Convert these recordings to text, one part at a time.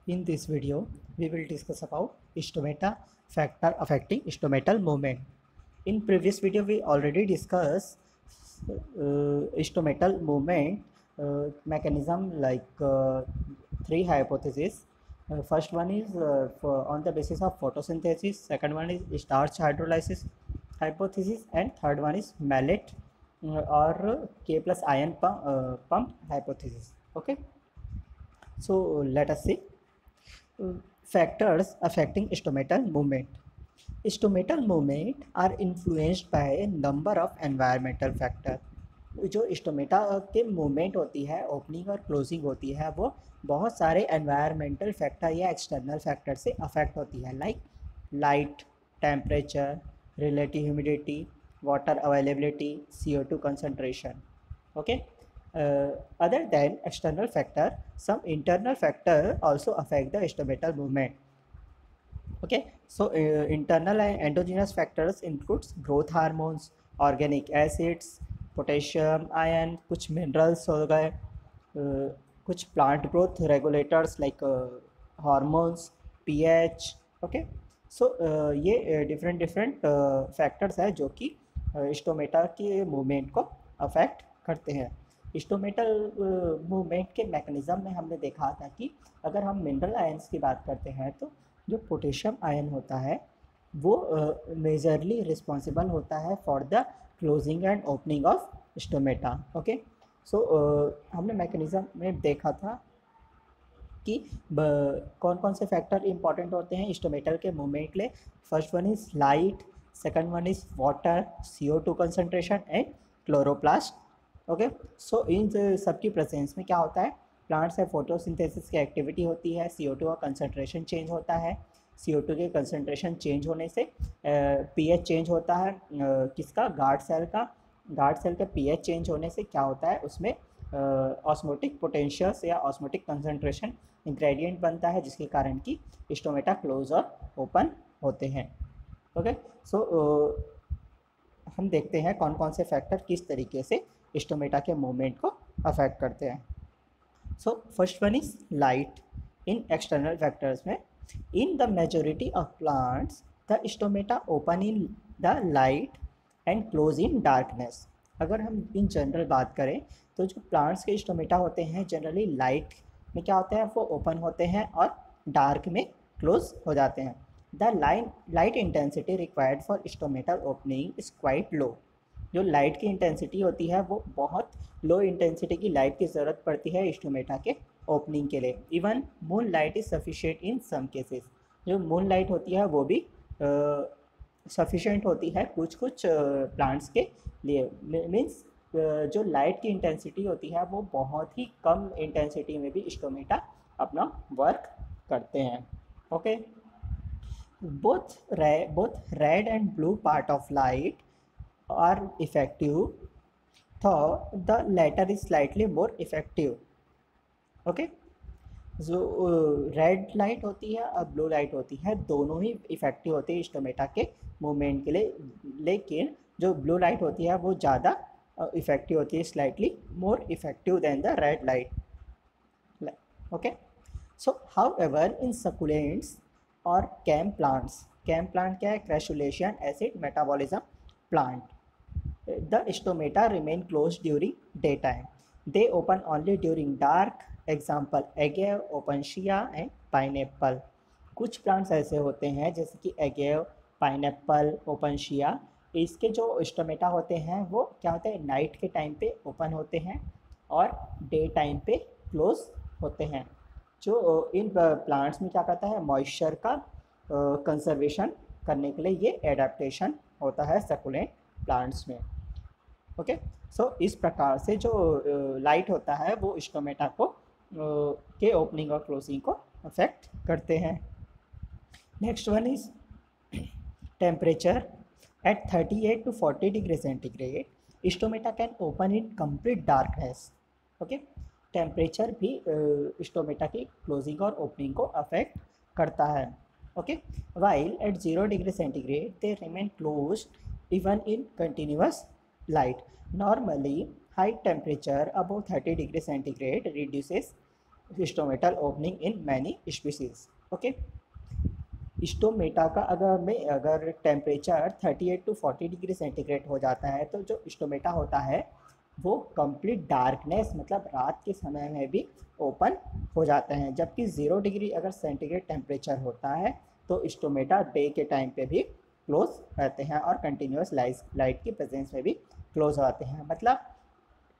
In this video, we will discuss about stomata factor affecting stomatal movement. In previous video, we already discussed stomatal movement mechanism like three hypotheses. First one is on the basis of photosynthesis. Second one is starch hydrolysis hypothesis, and third one is Mallet or K plus ion pump hypothesis. Okay, so let us see. Factors affecting stomatal movement. Stomatal movement are influenced by a number of environmental factor. जो stomata के movement होती है, opening और closing होती है, वो बहुत सारे एनवायरमेंटल फैक्टर या एक्सटर्नल फैक्टर से अफेक्ट होती है, like light, temperature, relative humidity, water availability, CO2 concentration. Okay. Other than external factor, some internal factor also affect the stomatal movement. Okay, so internal and endogenous factors includes growth hormones, organic acids, potassium, iron, कुछ minerals हो गए, कुछ plant growth regulators like hormones, pH. Okay, so ये different factors है जो कि stomata के movement को अफेक्ट करते हैं. स्टोमेटल मूवमेंट के मैकेनिज़्म में हमने देखा था कि अगर हम मिनरल आयंस की बात करते हैं तो जो पोटेशियम आयन होता है वो मेजरली रिस्पॉन्सिबल होता है for the closing and opening of stomata. Okay, so हमने मैकेनिज़्म में देखा था कि कौन कौन से फैक्टर इंपॉर्टेंट होते हैं स्टोमेटल के मूवमेंट के लिए. First one is light, second one is water, CO2 concentration and chloroplast. Okay, so इन सबकी प्रेजेंस में क्या होता है, प्लांट्स है फोटोसिंथेसिस की एक्टिविटी होती है, CO2 का कंसंट्रेशन चेंज होता है. CO2 के कंसंट्रेशन चेंज होने से pH चेंज होता है. किसका, गार्ड सेल का. गार्ड सेल का pH चेंज होने से क्या होता है, उसमें ऑस्मोटिक पोटेंशियल्स या ऑस्मोटिक कंसंट्रेशन ग्रेडियंट बनता है, जिसके कारण कि स्टोमेटा क्लोज और ओपन होते हैं. ओके, सो हम देखते हैं कौन कौन से फैक्टर किस तरीके से स्टोमेटा के मूवमेंट को अफेक्ट करते हैं. So first one is light. इन एक्सटर्नल फैक्टर्स में, in the majority of plants the stomata open in the light and close in darkness. अगर हम इन जनरल बात करें तो जो प्लांट्स के स्टोमेटा होते हैं जनरली लाइट में क्या होते हैं, वो ओपन होते हैं और डार्क में क्लोज हो जाते हैं. The light intensity required for stomatal opening is quite low. जो लाइट की इंटेंसिटी होती है वो बहुत लो इंटेंसिटी की लाइट की ज़रूरत पड़ती है स्टोमेटा के ओपनिंग के लिए. Even moon light is sufficient in some cases. जो मून लाइट होती है वो भी सफिशिएंट होती है कुछ प्लांट्स के लिए. मीन्स जो लाइट की इंटेंसिटी होती है वो बहुत ही कम इंटेंसिटी में भी स्टोमेटा अपना वर्क करते हैं. Okay, both red and blue part of light are effective, though the latter is slightly more effective. Okay, जो रेड लाइट होती है और ब्लू लाइट होती है दोनों ही इफ़ेक्टिव होती है स्टोमेटा के मूवमेंट के लिए, लेकिन जो ब्लू लाइट होती है वो ज़्यादा इफ़ेक्टिव होती है, slightly more effective than the red light. Okay, so however in succulents और कैम प्लांट्स. कैम प्लांट क्या है, crassulacean acid metabolism plant. The stomata remain close during day time. They open only during dark. Example agave, opuntia and pineapple. कुछ plants ऐसे होते हैं जैसे कि agave, pineapple, Opuntia. इसके जो स्टोमेटा होते हैं वो क्या होते हैं, नाइट के टाइम पे ओपन होते हैं और डे टाइम पे क्लोज होते हैं. जो इन प्लांट्स में क्या करता है, मॉइस्चर का कंजर्वेशन करने के लिए ये एडेप्टेशन होता है सकुलेंट प्लांट्स में. ओके, सो इस प्रकार से जो लाइट होता है वो स्टोमेटा को के ओपनिंग और क्लोजिंग को अफेक्ट करते हैं. Next one is temperature. At 38 to 40 degree centigrade stomata can open in complete darkness. Okay, temperature भी स्टोमेटा की क्लोजिंग और ओपनिंग को अफेक्ट करता है. Okay, while at 0 degree centigrade they remain close even in continuous light. Normally, high temperature above 30 degree centigrade reduces stomatal opening in many species. Okay, stomata का अगर temperature 38 to 40 degree centigrade हो जाता है तो जो stomata होता है वो कंप्लीट डार्कनेस मतलब रात के समय में भी ओपन हो जाते हैं, जबकि 0 डिग्री अगर सेंटीग्रेड टेम्परेचर होता है तो स्टोमेटा डे के टाइम पे भी क्लोज रहते हैं और कंटिन्यूस लाइट की प्रेजेंस में भी क्लोज रहते हैं। मतलब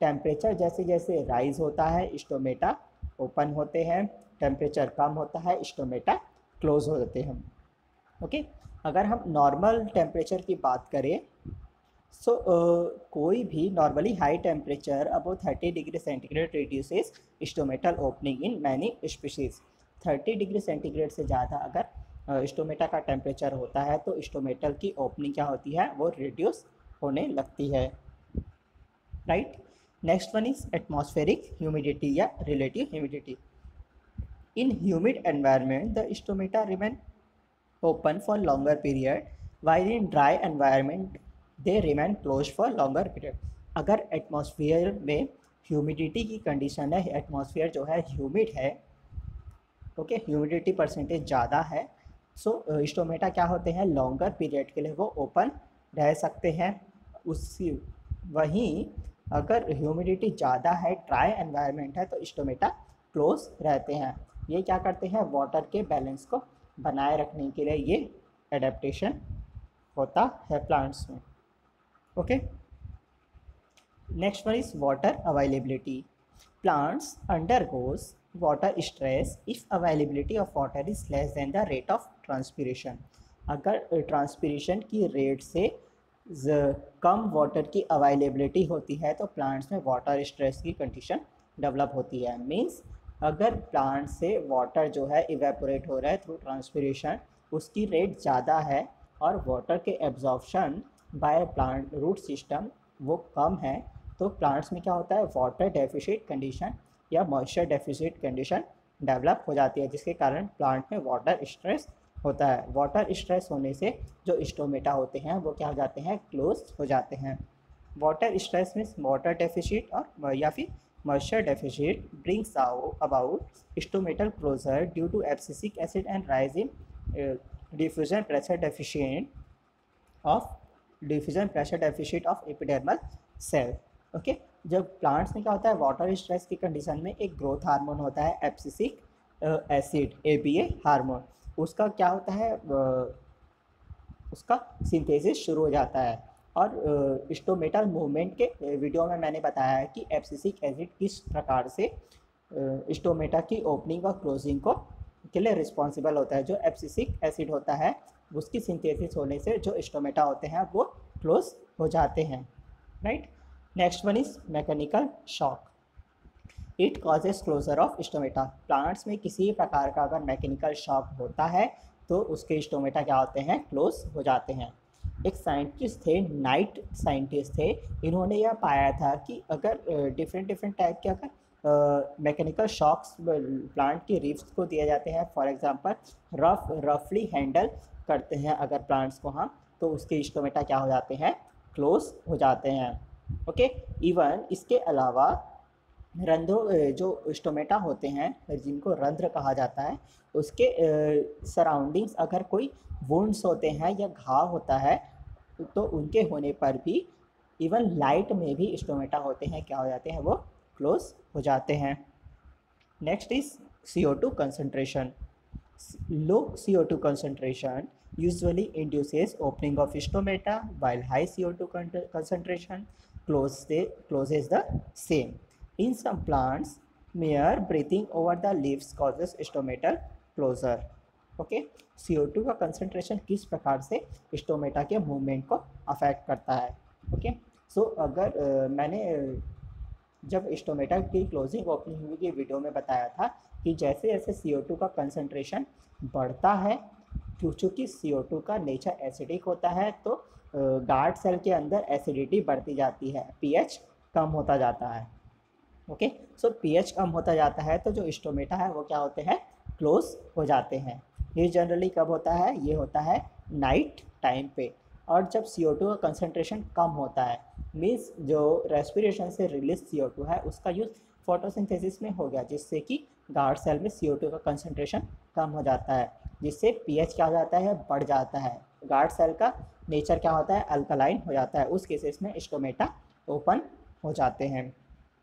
टेम्परेचर जैसे जैसे राइज होता है स्टोमेटा ओपन होते हैं, टेम्परेचर कम होता है स्टोमेटा क्लोज हो जाते हैं। ओके, अगर हम नॉर्मल टेम्परेचर की बात करें सो कोई भी normally high temperature above 30 degree centigrade reduces stomatal opening in many species. 30 degree centigrade से ज़्यादा अगर स्टोमेटा का टेम्परेचर होता है तो स्टोमेटल की ओपनिंग क्या होती है, वो रिड्यूस होने लगती है। Right, next one is atmospheric humidity या relative humidity. In humid environment the stomata remain open for longer period while in dry environment they remain closed for longer period। अगर एटमॉस्फेयर में ह्यूमिडिटी की condition है, atmosphere जो है humid है, okay, humidity percentage ज़्यादा है, सो स्टोमेटा क्या होते हैं लॉन्गर पीरियड के लिए वो ओपन रह सकते हैं। उसी वहीं अगर ह्यूमिडिटी ज़्यादा है, ड्राई एनवायरनमेंट है, तो स्टोमेटा क्लोज रहते हैं। ये क्या करते हैं, वाटर के बैलेंस को बनाए रखने के लिए ये एडेप्टेशन होता है प्लांट्स में। Okay, next one is water availability. Plants undergoes water stress if availability of water is less than the rate of transpiration. अगर ट्रांसपीरेशन की रेट से कम वाटर की अवेलेबिलिटी होती है तो प्लांट्स में वाटर स्ट्रेस की कंडीशन डेवलप होती है। मीन्स अगर प्लांट से वाटर जो है इवेपोरेट हो रहा है थ्रू ट्रांसपीरेशन, उसकी रेट ज़्यादा है और वाटर के absorption by plant root system वो कम है, तो प्लांट्स में क्या होता है वाटर डेफिसिट कंडीशन या मॉइस्चर डेफिसिट कंडीशन डेवलप हो जाती है, जिसके कारण प्लांट में वाटर स्ट्रेस होता है। वाटर स्ट्रेस होने से जो स्टोमेटा होते हैं वो क्या हो जाते हैं, क्लोज हो जाते हैं। Water stress means water deficit और या फिर moisture deficit brings about stomatal closure due to abscisic acid and rise in diffusion pressure deficit of epidermal cell। Okay, जब प्लांट्स में क्या होता है वाटर स्ट्रेस की कंडीशन में एक ग्रोथ हार्मोन होता है एब्सिसिक एसिड ABA हार्मोन, उसका क्या होता है उसका सिंथेसिस शुरू हो जाता है। और स्टोमेटल मूवमेंट के वीडियो में मैंने बताया है कि एब्सिसिक एसिड किस प्रकार से स्टोमेटा की ओपनिंग और क्लोजिंग को के लिए रिस्पॉन्सिबल होता है। जो एब्सिसिक एसिड होता है उसकी सिंथेसिस होने से जो स्टोमेटा होते हैं वो क्लोज हो जाते हैं। Right, next one is mechanical shock. It causes closure of stomata. Plants में किसी प्रकार का अगर मैकेनिकल शॉक होता है तो उसके स्टोमेटा क्या होते हैं, क्लोज हो जाते हैं। एक साइंटिस्ट थे, नाइट साइंटिस्ट थे, इन्होंने यह पाया था कि अगर डिफरेंट टाइप के अगर मैकेनिकल शॉक्स प्लांट की रीफ्स को दिए जाते हैं, फॉर एग्जांपल रफली हैंडल करते हैं अगर प्लांट्स को हम, तो उसके स्टोमेटा क्या हो जाते हैं, क्लोज हो जाते हैं। ओके, इवन इसके अलावा रंध्रों जो स्टोमेटा होते हैं जिनको रंध्र कहा जाता है, उसके सराउंडिंग्स अगर कोई वुंड्स होते हैं या घाव होता है तो उनके होने पर भी इवन लाइट में भी स्टोमेटा होते हैं क्या हो जाते हैं, वो क्लोज हो जाते हैं। Next is CO2 concentration। Low CO2 concentration usually induces opening of stomata while high CO2 concentration closes the same। In some plants mere breathing over the leaves causes stomatal closure। Okay, CO2 का concentration किस प्रकार से stomata के movement को affect करता है। Okay, सो अगर मैंने जब स्टोमेटा की क्लोजिंग ओपनिंग की वीडियो में बताया था कि जैसे जैसे CO2 का कंसंट्रेशन बढ़ता है, क्योंकि CO2 का नेचर एसिडिक होता है तो गार्ड सेल के अंदर एसिडिटी बढ़ती जाती है, pH कम होता जाता है। ओके, सो pH कम होता जाता है तो जो स्टोमेटा है वो क्या होते हैं, क्लोज हो जाते हैं। ये जनरली कब होता है, ये होता है नाइट टाइम पे। और जब CO2 का कंसंट्रेशन कम होता है मीन्स जो रेस्पिरेशन से रिलीज CO2 है उसका यूज़ फोटोसिंथेसिस में हो गया, जिससे कि गार्ड सेल में CO2 का कंसंट्रेशन कम हो जाता है, जिससे pH क्या हो जाता है, बढ़ जाता है। गार्ड सेल का नेचर क्या होता है, अल्कलाइन हो जाता है। उस केसेस में स्टोमेटा ओपन हो जाते हैं।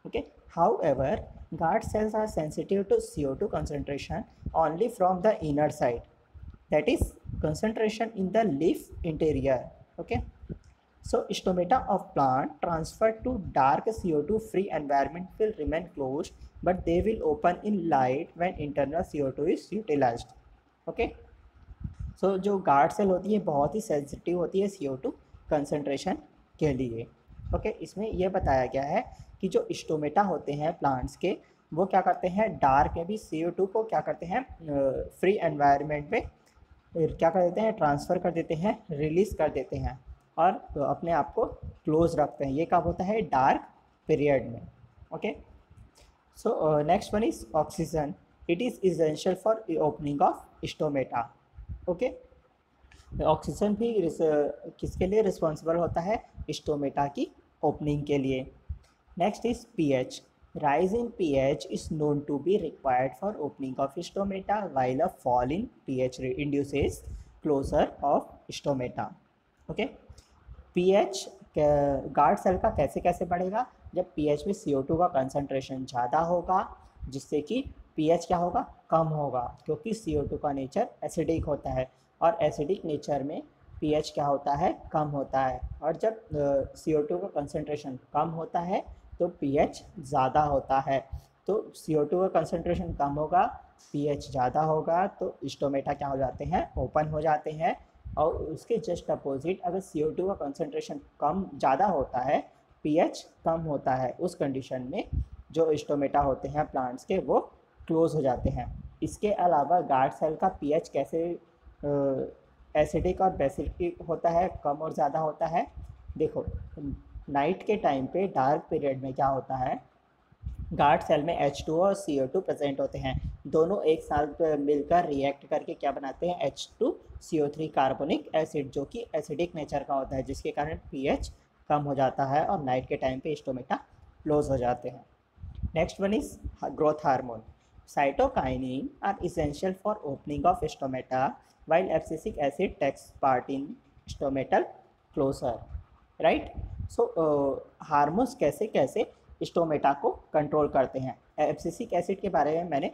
Okay, however, guard cells are sensitive to CO2 concentration only from the inner side, that is concentration in the leaf interior. Okay, so stomata of plant transferred to dark CO2 free environment will remain closed, but they will open in light when internal CO2 is utilized. Okay, so जो guard cell होती है बहुत ही sensitive होती है CO2 concentration के लिए। Okay, इसमें यह बताया गया है कि जो स्टोमेटा होते हैं प्लांट्स के, वो क्या करते हैं, डार्क में भी CO2 को क्या करते हैं, फ्री एनवायरनमेंट में क्या कर देते हैं, ट्रांसफ़र कर देते हैं, रिलीज़ कर देते हैं और अपने आप को क्लोज रखते हैं। ये कब होता है, डार्क पीरियड में। Okay, so next one is oxygen. It is essential for opening of stomata. Okay, oxygen भी किसके लिए रिस्पॉन्सिबल होता है, स्टोमेटा की ओपनिंग के लिए। Next is pH. Rise in pH is known to be required for opening of stomata, while a fall in pH induces closure of stomata. Okay, pH guard cell का कैसे कैसे बढ़ेगा, जब पीएच में CO2 का concentration ज़्यादा होगा, जिससे कि पीएच क्या होगा, कम होगा, क्योंकि CO2 का नेचर एसिडिक होता है और एसिडिक नेचर में पीएच क्या होता है, कम होता है। और जब CO2 का कंसंट्रेशन कम होता है तो पीएच ज़्यादा होता है। तो CO2 का कंसंट्रेशन कम होगा, पीएच ज़्यादा होगा, तो स्टोमेटा क्या हो जाते हैं, ओपन हो जाते हैं। और उसके जस्ट अपोजिट अगर CO2 का कंसंट्रेशन कम ज़्यादा होता है, पीएच कम होता है, उस कंडीशन में जो स्टोमेटा होते हैं प्लांट्स के, वो क्लोज हो जाते हैं। इसके अलावा गार्ड सेल का पीएच कैसे एसिडिक और बेसिडिक होता है, कम और ज़्यादा होता है। देखो, नाइट के टाइम पे डार्क पीरियड में क्या होता है, गार्ड सेल में H2 और CO2 प्रेजेंट होते हैं। दोनों एक साथ मिलकर रिएक्ट करके क्या बनाते हैं, H2CO3 कार्बोनिक एसिड, जो कि एसिडिक नेचर का होता है, जिसके कारण पीएच कम हो जाता है और नाइट के टाइम पे स्टोमेटा क्लोज हो जाते हैं। Next one is growth hormone. Cytokinin are essential for opening of stomata, while abscisic acid takes part in stomatal closure, right? So hormones कैसे कैसे स्टोमेटा को कंट्रोल करते हैं। एब्सिसिक एसिड के बारे में मैंने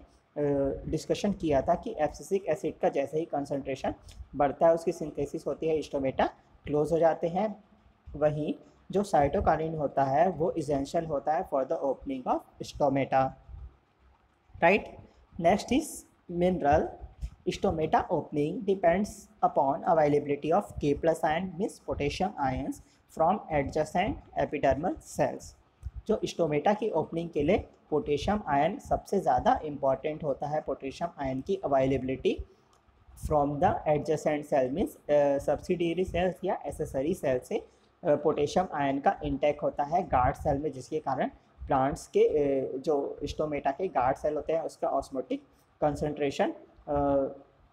डिस्कशन किया था कि एब्सिसिक एसिड का जैसे ही कंसंट्रेशन बढ़ता है, उसकी सिंथेसिस होती है, स्टोमेटा क्लोज हो जाते हैं। वहीं जो साइटोकाइनिन होता है वो इसेंशियल होता है for the opening of stomata, right. Next is mineral. Stomata opening depends upon availability of K+ ion, means potassium ions, from adjacent epidermal cells। जो स्टोमेटा की ओपनिंग के लिए पोटेशियम आयन सबसे ज़्यादा इम्पॉर्टेंट होता है। पोटेशियम आयन की availability from the adjacent cell, means subsidiary cells या एसेसरी सेल से पोटेशियम आयन का इंटेक होता है गार्ड सेल में, जिसके कारण प्लांट्स के जो स्टोमेटा के गार्ड सेल होते हैं उसका ऑस्मोटिक कंसंट्रेशन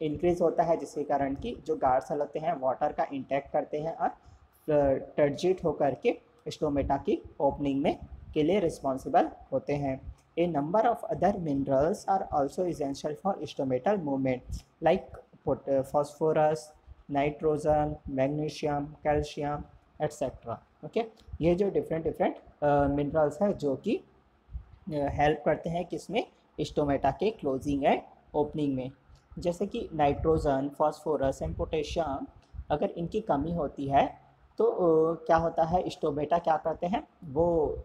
इंक्रीज होता है, जिसके कारण कि जो गार्ड सेल होते हैं वाटर का इंटेक करते हैं और टर्जिट होकर के स्टोमेटा की ओपनिंग में के लिए रिस्पॉन्सिबल होते हैं। A number of other minerals are also essential for stomatal movement, like phosphorus, nitrogen, magnesium, calcium etcetera. Okay, ये जो डिफरेंट मिनरल्स हैं जो कि हेल्प करते हैं किसमें, स्टोमेटा के क्लोजिंग एंड ओपनिंग में। जैसे कि नाइट्रोजन, फॉस्फोरस एंड पोटेशियम, अगर इनकी कमी होती है तो क्या होता है, स्टोमेटा क्या करते हैं, वो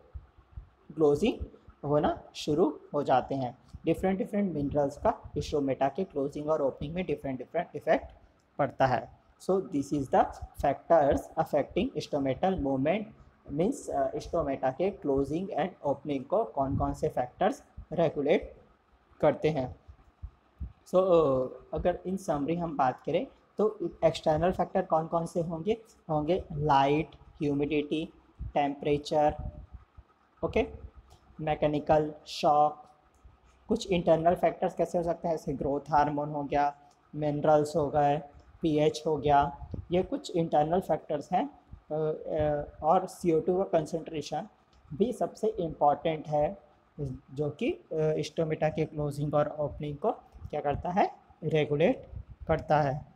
क्लोजिंग होना शुरू हो जाते हैं। डिफरेंट मिनरल्स का स्टोमेटा के क्लोजिंग और ओपनिंग में डिफरेंट इफेक्ट पड़ता है। So this is the factors affecting stomatal movement, means stomata के क्लोजिंग एंड ओपनिंग को कौन कौन से फैक्टर्स रेगुलेट करते हैं। सो अगर इन समरी हम बात करें तो एक्सटर्नल फैक्टर कौन कौन से होंगे light, humidity, temperature, okay, mechanical shock. कुछ इंटरनल फैक्टर्स कैसे हो सकते हैं, जैसे ग्रोथ हार्मोन हो गया, मिनरल्स हो गए, पीएच हो गया, ये कुछ इंटरनल फैक्टर्स हैं। और CO2 का कंसंट्रेशन भी सबसे इम्पॉर्टेंट है जो कि स्टोमेटा के क्लोजिंग और ओपनिंग को क्या करता है, रेगुलेट करता है।